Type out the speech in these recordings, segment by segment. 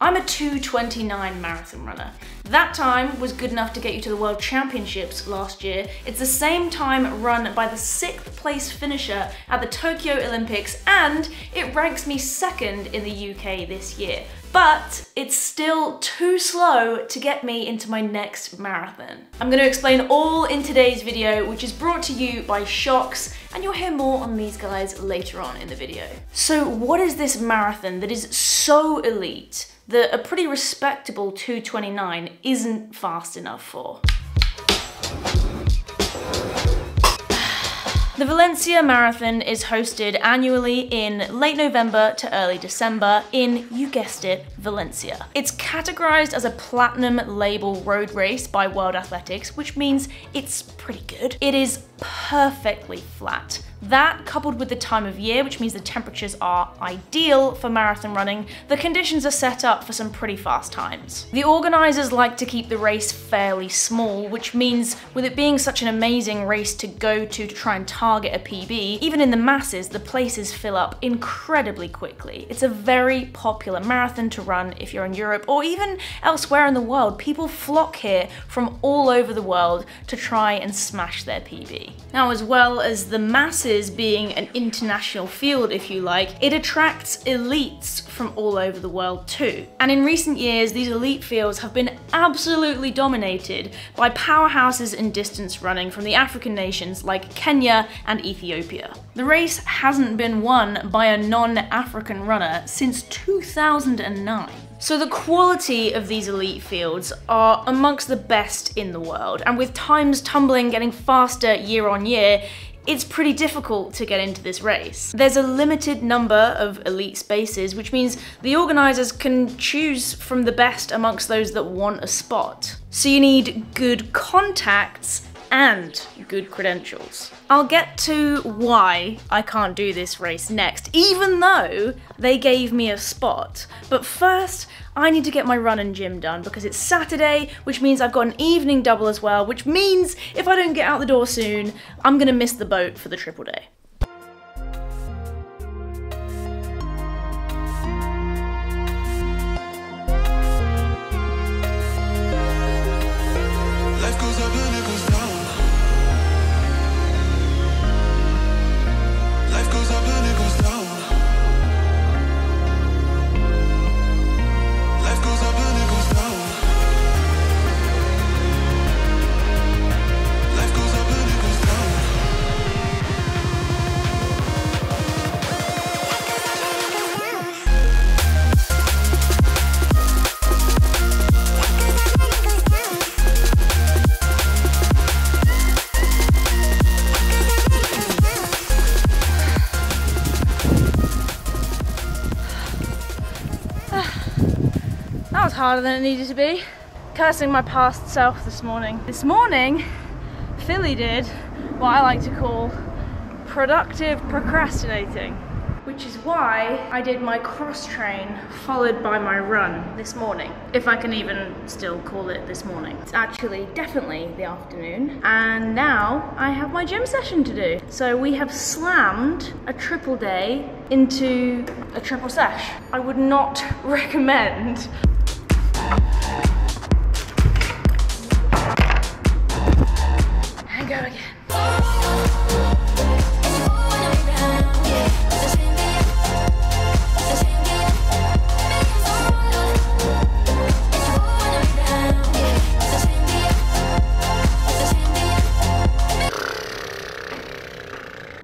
I'm a 2:29 marathon runner. That time was good enough to get you to the World Championships last year. It's the same time run by the 6th place finisher at the Tokyo Olympics, and it ranks me 2nd in the UK this year. But it's still too slow to get me into my next marathon. I'm going to explain all in today's video, which is brought to you by Shocks, and you'll hear more on these guys later on in the video. So what is this marathon that is so elite that a pretty respectable 2:29 isn't fast enough for? The Valencia Marathon is hosted annually in late November to early December in, you guessed it, Valencia. It's categorized as a platinum label road race by World Athletics, which means it's pretty good. It is perfectly flat. That, coupled with the time of year, which means the temperatures are ideal for marathon running, the conditions are set up for some pretty fast times. The organizers like to keep the race fairly small, which means with it being such an amazing race to go to try and target a PB, even in the masses, the places fill up incredibly quickly. It's a very popular marathon to run if you're in Europe or even elsewhere in the world. People flock here from all over the world to try and smash their PB. Now, as well as the masses being an international field, if you like, it attracts elites from all over the world too. And in recent years, these elite fields have been absolutely dominated by powerhouses in distance running from the African nations like Kenya and Ethiopia. The race hasn't been won by a non-African runner since 2009. So the quality of these elite fields are amongst the best in the world, and with times tumbling, getting faster year on year, it's pretty difficult to get into this race. There's a limited number of elite spaces, which means the organizers can choose from the best amongst those that want a spot. So you need good contacts and good credentials. I'll get to why I can't do this race next, even though they gave me a spot. But first, I need to get my run and gym done because it's Saturday, which means I've got an evening double as well, which means if I don't get out the door soon, I'm gonna miss the boat for the triple day. That was harder than it needed to be. Cursing my past self this morning. This morning, Phily did what I like to call productive procrastinating, which is why I did my cross train followed by my run this morning, if I can even still call it this morning. It's actually definitely the afternoon, and now I have my gym session to do. So we have slammed a triple day into a triple sesh. I would not recommend. And go again.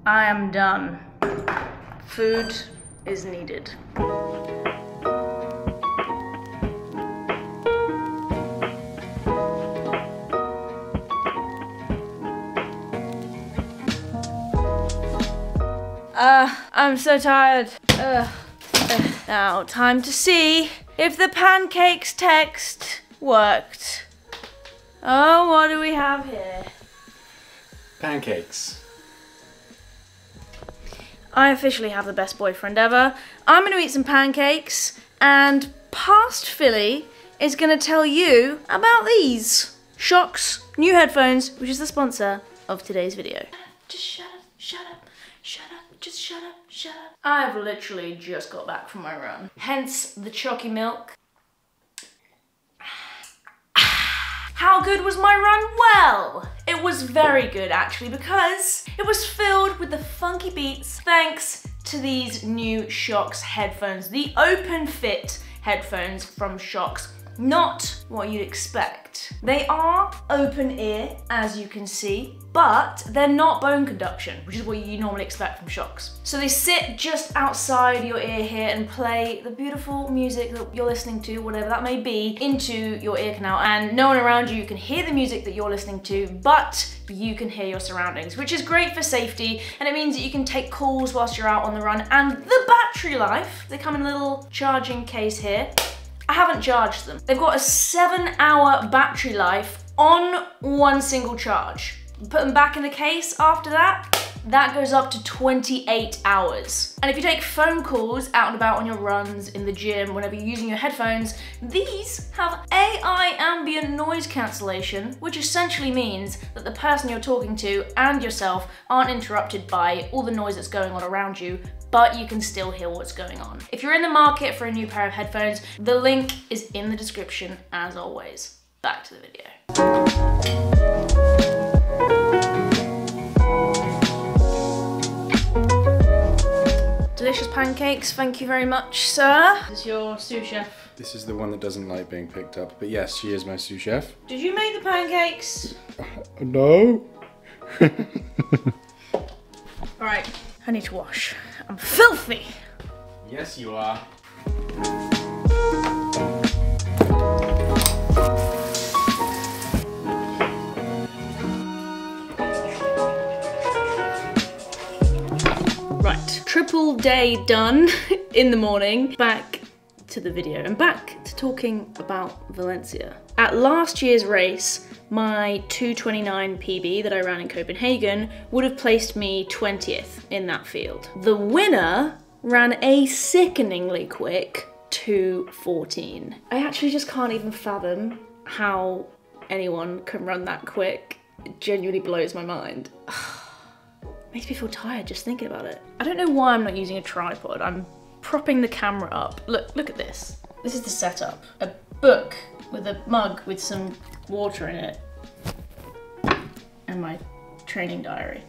I am done. Food is needed. I'm so tired. Now, time to see if the pancakes text worked. Oh, what do we have here? Pancakes. I officially have the best boyfriend ever. I'm gonna eat some pancakes, and past Phily is gonna tell you about these. Shocks new headphones, which is the sponsor of today's video. Just shut up, shut up, shut up, just shut up, shut up. I've literally just got back from my run. Hence the chalky milk How good was my run? Well, it was very good actually, because it was filled with the funky beats thanks to these new Shox headphones, the open fit headphones from Shox. Not what you'd expect. They are open ear, as you can see, but they're not bone conduction, which is what you normally expect from Shox. So they sit just outside your ear here and play the beautiful music that you're listening to, whatever that may be, into your ear canal, and no one around you can hear the music that you're listening to, but you can hear your surroundings, which is great for safety, and it means that you can take calls whilst you're out on the run. And the battery life, they come in a little charging case here. I haven't charged them. They've got a 7-hour battery life on one single charge. Put them back in the case after that, that goes up to 28 hours. And if you take phone calls out and about on your runs, in the gym, whenever you're using your headphones, these have AI ambient noise cancellation, which essentially means that the person you're talking to and yourself aren't interrupted by all the noise that's going on around you, but you can still hear what's going on. If you're in the market for a new pair of headphones, the link is in the description as always. Back to the video. Delicious pancakes, thank you very much, sir. This is your sous chef. This is the one that doesn't like being picked up, but yes, she is my sous chef. Did you make the pancakes? No. Alright, I need to wash. I'm filthy. Yes, you are. Right, triple day done in the morning. Back to the video and back to talking about Valencia. At last year's race, my 2:29 PB that I ran in Copenhagen would have placed me 20th in that field. The winner ran a sickeningly quick 2:14. I actually just can't even fathom how anyone can run that quick. It genuinely blows my mind. Makes me feel tired just thinking about it. I don't know why I'm not using a tripod. I'm propping the camera up. Look at this. This is the setup. A book with a mug with some water in it. And my training diary.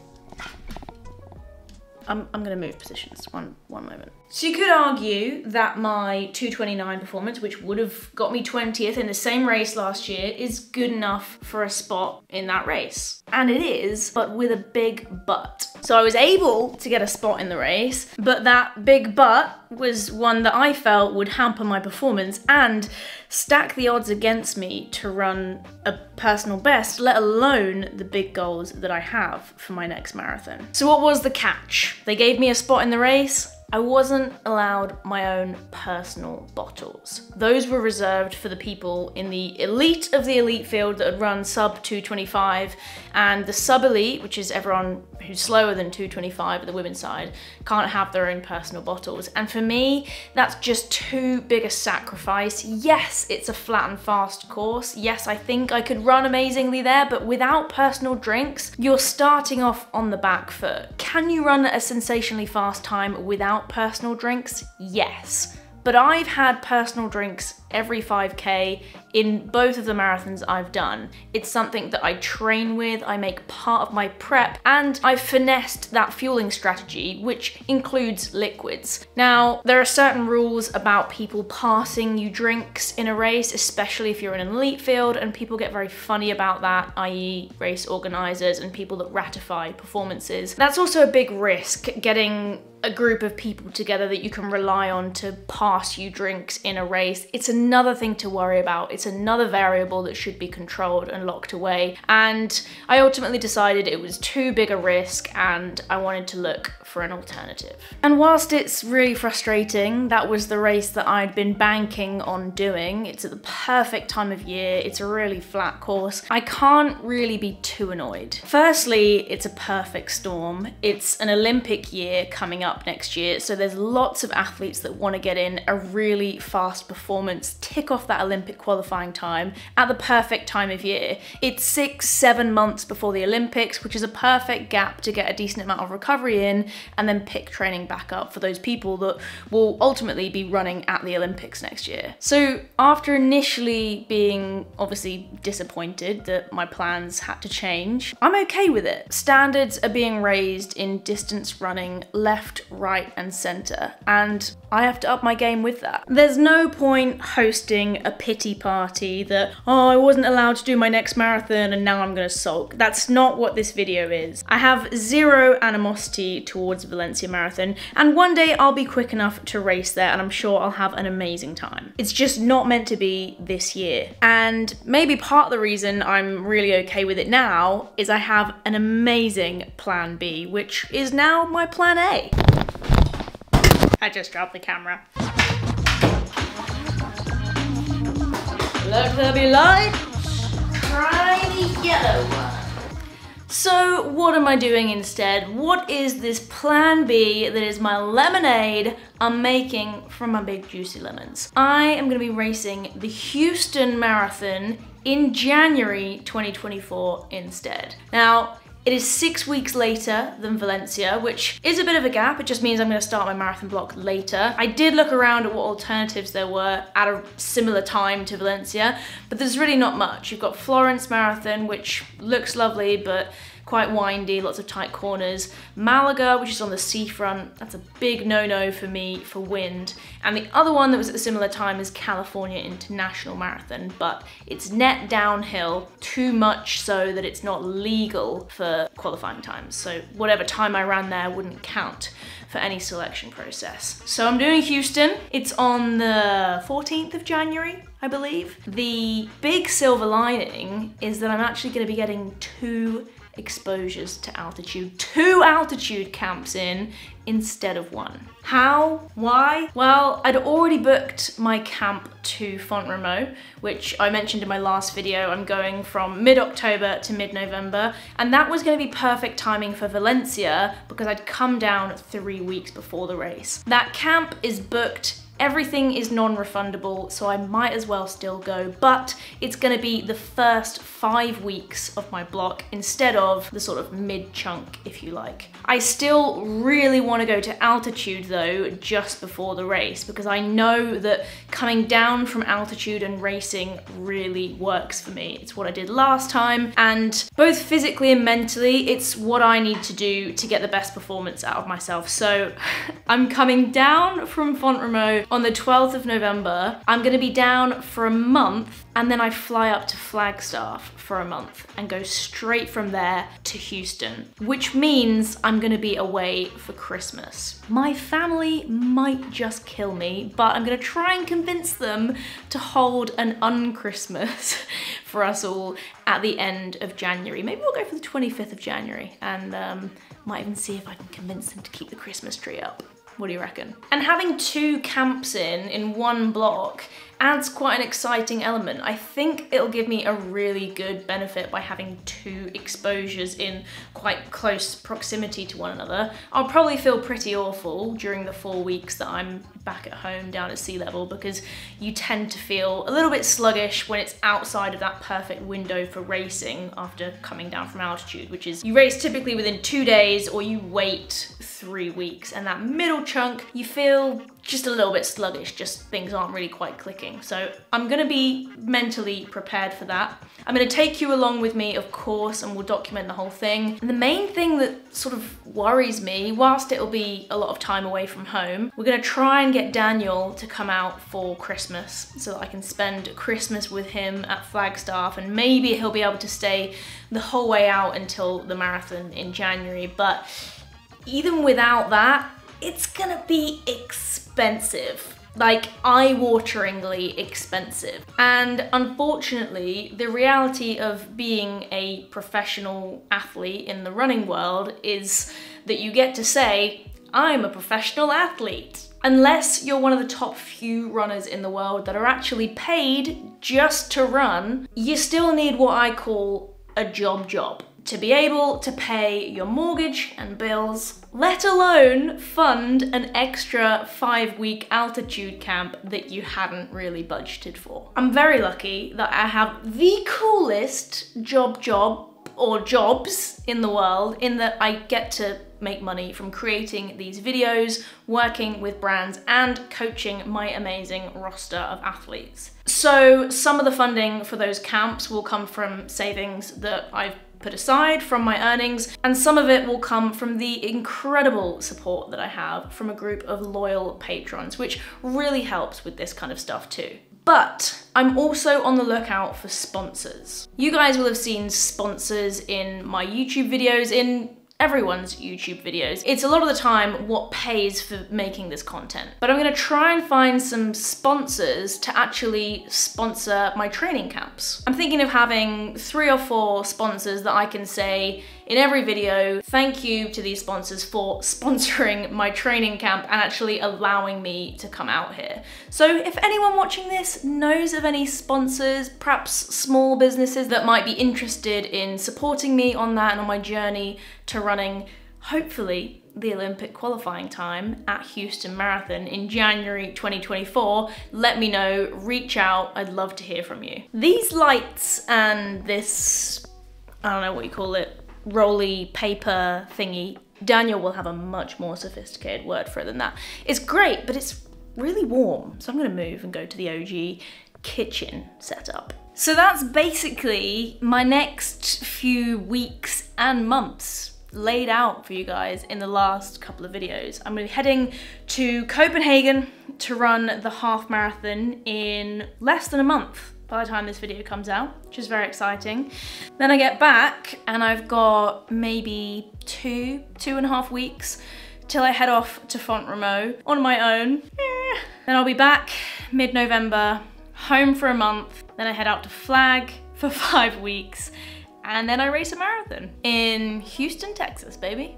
I'm gonna move positions, one moment. So you could argue that my 2:29 performance, which would have got me 20th in the same race last year, is good enough for a spot in that race. And it is, but with a big but. So I was able to get a spot in the race, but that big but was one that I felt would hamper my performance and stack the odds against me to run a personal best, let alone the big goals that I have for my next marathon. So what was the catch? They gave me a spot in the race. I wasn't allowed my own personal bottles. Those were reserved for the people in the elite of the elite field that had run sub 2:25, and the sub elite, which is everyone who's slower than 2:25 at the women's side, can't have their own personal bottles. And for me, that's just too big a sacrifice. Yes, it's a flat and fast course. Yes, I think I could run amazingly there, but without personal drinks, you're starting off on the back foot. Can you run a sensationally fast time without personal drinks? Yes. But I've had personal drinks every 5K in both of the marathons I've done. It's something that I train with, I make part of my prep, and I've finessed that fueling strategy, which includes liquids. Now, there are certain rules about people passing you drinks in a race, especially if you're in an elite field, and people get very funny about that, i.e. race organizers and people that ratify performances. That's also a big risk, getting a group of people together that you can rely on to pass you drinks in a race. It's another thing to worry about. It's another variable that should be controlled and locked away. And I ultimately decided it was too big a risk and I wanted to look for an alternative. And whilst it's really frustrating, that was the race that I'd been banking on doing. It's at the perfect time of year. It's a really flat course. I can't really be too annoyed. Firstly, it's a perfect storm. It's an Olympic year coming up next year, so there's lots of athletes that want to get in a really fast performance tick off that Olympic qualifying time at the perfect time of year. It's 6-7 months before the Olympics, which is a perfect gap to get a decent amount of recovery in and then pick training back up for those people that will ultimately be running at the Olympics next year. So after initially being obviously disappointed that my plans had to change, I'm okay with it. Standards are being raised in distance running left, right, and center, and I have to up my game with that. There's no point hosting a pity party that, oh, I wasn't allowed to do my next marathon and now I'm gonna sulk. That's not what this video is. I have zero animosity towards Valencia Marathon, and one day I'll be quick enough to race there and I'm sure I'll have an amazing time. It's just not meant to be this year. And maybe part of the reason I'm really okay with it now is I have an amazing plan B, which is now my plan A. I just dropped the camera. Let there be light. Try the yellow one. So what am I doing instead? What is this plan B that is my lemonade I'm making from my big juicy lemons? I am gonna be racing the Houston Marathon in January 2024 instead. Now, it is 6 weeks later than Valencia, which is a bit of a gap. It just means I'm gonna start my marathon block later. I did look around at what alternatives there were at a similar time to Valencia, but there's really not much. You've got Florence Marathon, which looks lovely, but quite windy, lots of tight corners. Malaga, which is on the seafront, that's a big no-no for me for wind. And the other one that was at a similar time is California International Marathon, but it's net downhill, too much so that it's not legal for qualifying times. So whatever time I ran there wouldn't count for any selection process. So I'm doing Houston. It's on the 14th of January, I believe. The big silver lining is that I'm actually gonna be getting 2 exposures to altitude, 2 altitude camps in instead of 1. How? Why? Well, I'd already booked my camp to Font-Romeu, which I mentioned in my last video. I'm going from mid-October to mid-November, and that was going to be perfect timing for Valencia because I'd come down 3 weeks before the race. That camp is booked. Everything is non-refundable, so I might as well still go, but it's gonna be the first 5 weeks of my block instead of the sort of mid-chunk, if you like. I still really wanna go to altitude though, just before the race, because I know that coming down from altitude and racing really works for me. It's what I did last time, and both physically and mentally, it's what I need to do to get the best performance out of myself. So I'm coming down from Font-Romeu on the 12th of November. I'm gonna be down for a month, and then I fly up to Flagstaff for a month and go straight from there to Houston, which means I'm gonna be away for Christmas. My family might just kill me, but I'm gonna try and convince them to hold an un-Christmas for us all at the end of January. Maybe we'll go for the 25th of January and might even see if I can convince them to keep the Christmas tree up. What do you reckon? And having 2 camps in one block adds quite an exciting element. I think it'll give me a really good benefit by having 2 exposures in quite close proximity to one another. I'll probably feel pretty awful during the 4 weeks that I'm back at home down at sea level, because you tend to feel a little bit sluggish when it's outside of that perfect window for racing after coming down from altitude, which is you race typically within 2 days or you wait 3 weeks, and that middle chunk you feel just a little bit sluggish, just things aren't really quite clicking. So I'm gonna be mentally prepared for that. I'm gonna take you along with me, of course, and we'll document the whole thing. And the main thing that sort of worries me, whilst it'll be a lot of time away from home, we're gonna try and get Daniel to come out for Christmas so that I can spend Christmas with him at Flagstaff, and maybe he'll be able to stay the whole way out until the marathon in January. But even without that, it's gonna be expensive. Like, eye-wateringly expensive. And unfortunately, the reality of being a professional athlete in the running world is that you get to say, I'm a professional athlete. Unless you're one of the top few runners in the world that are actually paid just to run, you still need what I call a job. to be able to pay your mortgage and bills, let alone fund an extra 5-week altitude camp that you hadn't really budgeted for. I'm very lucky that I have the coolest jobs in the world, in that I get to make money from creating these videos, working with brands, and coaching my amazing roster of athletes. So some of the funding for those camps will come from savings that I've put aside from my earnings, and some of it will come from the incredible support that I have from a group of loyal patrons, which really helps with this kind of stuff too. But I'm also on the lookout for sponsors. You guys will have seen sponsors in my YouTube videos, in everyone's YouTube videos. It's a lot of the time what pays for making this content. But I'm gonna try and find some sponsors to actually sponsor my training camps. I'm thinking of having 3 or 4 sponsors that I can say in every video, thank you to these sponsors for sponsoring my training camp and actually allowing me to come out here. So if anyone watching this knows of any sponsors, perhaps small businesses that might be interested in supporting me on that and on my journey to running, hopefully, the Olympic qualifying time at Houston Marathon in January 2024, let me know, reach out, I'd love to hear from you. These lights and this, I don't know what you call it, rolly paper thingy, Daniel will have a much more sophisticated word for it than that. It's great, but it's really warm, so I'm gonna move and go to the OG kitchen setup. So that's basically my next few weeks and months laid out for you guys in the last couple of videos. I'm gonna be heading to Copenhagen to run the half marathon in less than a month by the time this video comes out, which is very exciting. Then I get back and I've got maybe 2.5 weeks till I head off to Font-Romeu on my own. Then I'll be back mid-November, home for a month, then I head out to Flag for 5 weeks, and then I race a marathon in Houston, Texas, baby.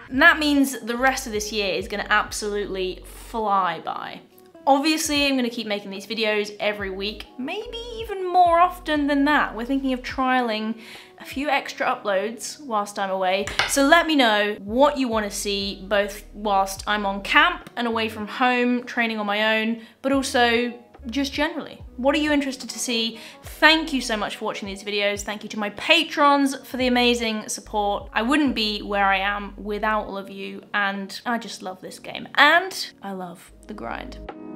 And that means the rest of this year is gonna absolutely fly by. Obviously, I'm gonna keep making these videos every week, maybe even more often than that. We're thinking of trialing a few extra uploads whilst I'm away. So let me know what you wanna see, both whilst I'm on camp and away from home, training on my own, but also just generally. What are you interested to see? Thank you so much for watching these videos. Thank you to my patrons for the amazing support. I wouldn't be where I am without all of you, and I just love this game. And I love the grind.